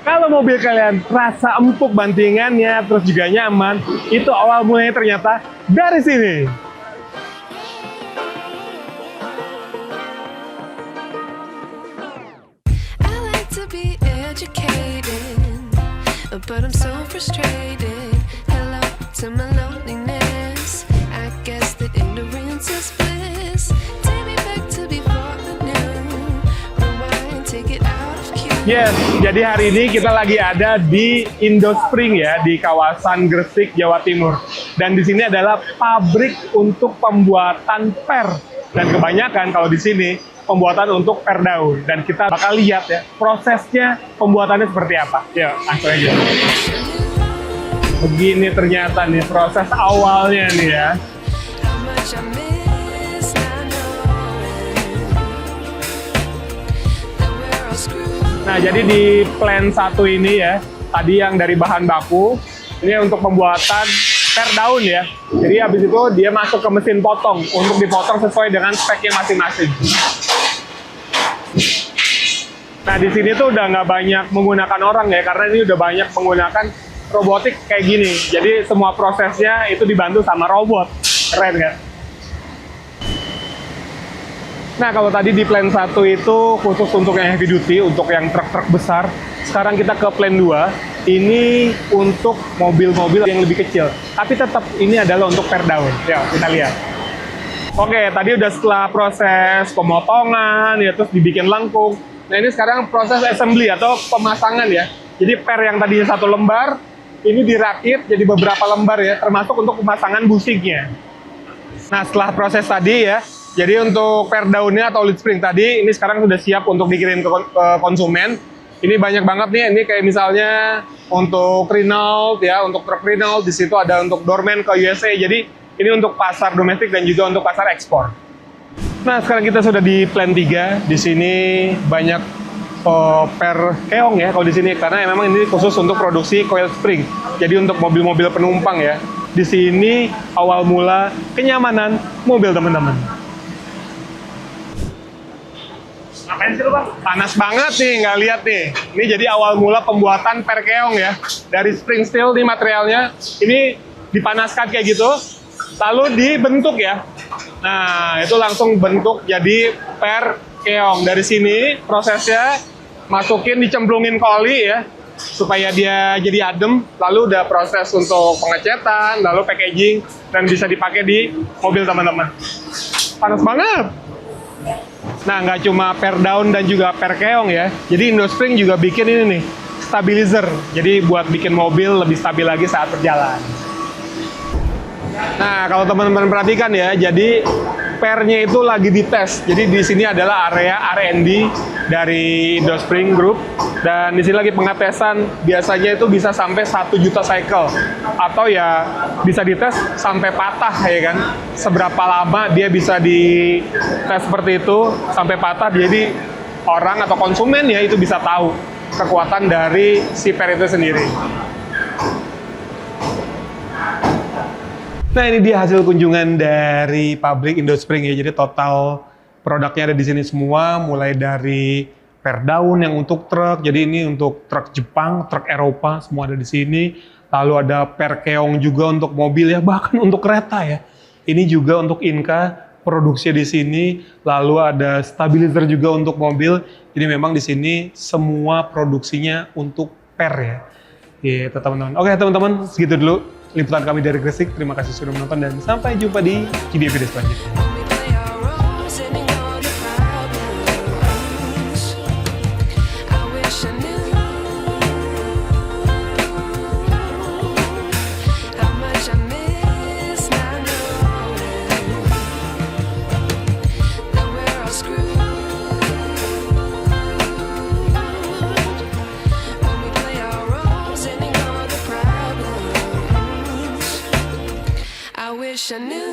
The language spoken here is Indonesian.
Kalau mobil kalian rasa empuk bantingannya, terus juga nyaman, itu awal mulanya ternyata dari sini. I like to be educated, but I'm so frustrated. Hello to my loneliness. I guess that ignorance is bliss. Take me back to before the new. Rewind, take it out of cue. Yes, jadi hari ini kita lagi ada di Indospring ya, di kawasan Gresik, Jawa Timur. Dan di sini adalah pabrik untuk pembuatan per. Dan kebanyakan kalau di sini pembuatan untuk per daun. Dan kita bakal lihat ya, prosesnya pembuatannya seperti apa. Ya, langsung aja. Begini ternyata nih proses awalnya nih ya. How much I miss not knowing that we're all screwed. Nah, jadi di plan 1 ini ya, tadi yang dari bahan baku, ini untuk pembuatan per daun ya. Jadi habis itu dia masuk ke mesin potong untuk dipotong sesuai dengan speknya masing-masing. Nah, di sini tuh udah nggak banyak menggunakan orang ya, karena ini udah banyak menggunakan robotik kayak gini. Jadi semua prosesnya itu dibantu sama robot. Keren kan? Nah, kalau tadi di plan 1 itu khusus untuk yang heavy duty, untuk yang truk-truk besar. Sekarang kita ke plan 2, ini untuk mobil-mobil yang lebih kecil. Tapi tetap ini adalah untuk per daun. Ya, kita lihat. Oke, tadi udah setelah proses pemotongan, ya terus dibikin lengkung. Nah, ini sekarang proses assembly atau pemasangan ya. Jadi per yang tadinya 1 lembar, ini dirakit jadi beberapa lembar ya, termasuk untuk pemasangan busiknya. Nah, setelah proses tadi ya, jadi untuk per daunnya atau lead spring tadi, ini sekarang sudah siap untuk dikirim ke konsumen. Ini banyak banget nih, ini kayak misalnya untuk Renault ya, untuk truk Renault, di situ ada untuk Dorman ke USA. Jadi ini untuk pasar domestik dan juga untuk pasar ekspor. Nah, sekarang kita sudah di plan 3. Di sini banyak per keong ya kalau di sini, karena memang ini khusus untuk produksi coil spring. Jadi untuk mobil-mobil penumpang ya. Di sini awal mula kenyamanan mobil teman-teman. Ngapain sih lu, Bang? Panas banget nih, nggak lihat nih. Ini jadi awal mula pembuatan per keong ya. Dari spring steel nih materialnya. Ini dipanaskan kayak gitu, lalu dibentuk ya. Nah, itu langsung bentuk jadi per keong. Dari sini prosesnya masukin, dicemplungin ke oli ya, supaya dia jadi adem. Lalu udah proses untuk pengecetan, lalu packaging, dan bisa dipakai di mobil teman-teman. Panas banget. Nah, nggak cuma per daun dan juga per keong ya. Jadi Indospring juga bikin ini nih, stabilizer. Jadi buat bikin mobil lebih stabil lagi saat berjalan. Nah, kalau teman-teman perhatikan ya, jadi pernya itu lagi dites. Jadi di sini adalah area R&D dari Indospring Group, dan di sini lagi pengetesan. Biasanya itu bisa sampai 1 juta cycle, atau ya bisa dites sampai patah ya kan. Seberapa lama dia bisa dites seperti itu sampai patah. Jadi orang atau konsumen ya itu bisa tahu kekuatan dari si per itu sendiri. Nah, ini dia hasil kunjungan dari pabrik Indospring ya. Jadi total produknya ada di sini semua, mulai dari per daun yang untuk truk. Jadi ini untuk truk Jepang, truk Eropa, semua ada di sini. Lalu ada per keong juga untuk mobil ya, bahkan untuk kereta ya. Ini juga untuk Inka, produksi di sini. Lalu ada stabilizer juga untuk mobil. Jadi memang di sini semua produksinya untuk per ya. Gitu teman-teman. Oke teman-teman, segitu dulu liputan kami dari Gresik. Terima kasih sudah menonton dan sampai jumpa di video-video selanjutnya. We play our roles and ignore the problems. I wish I knew how much I miss not knowing that we're all screwed. When we play our roles and ignore the problems. I wish I knew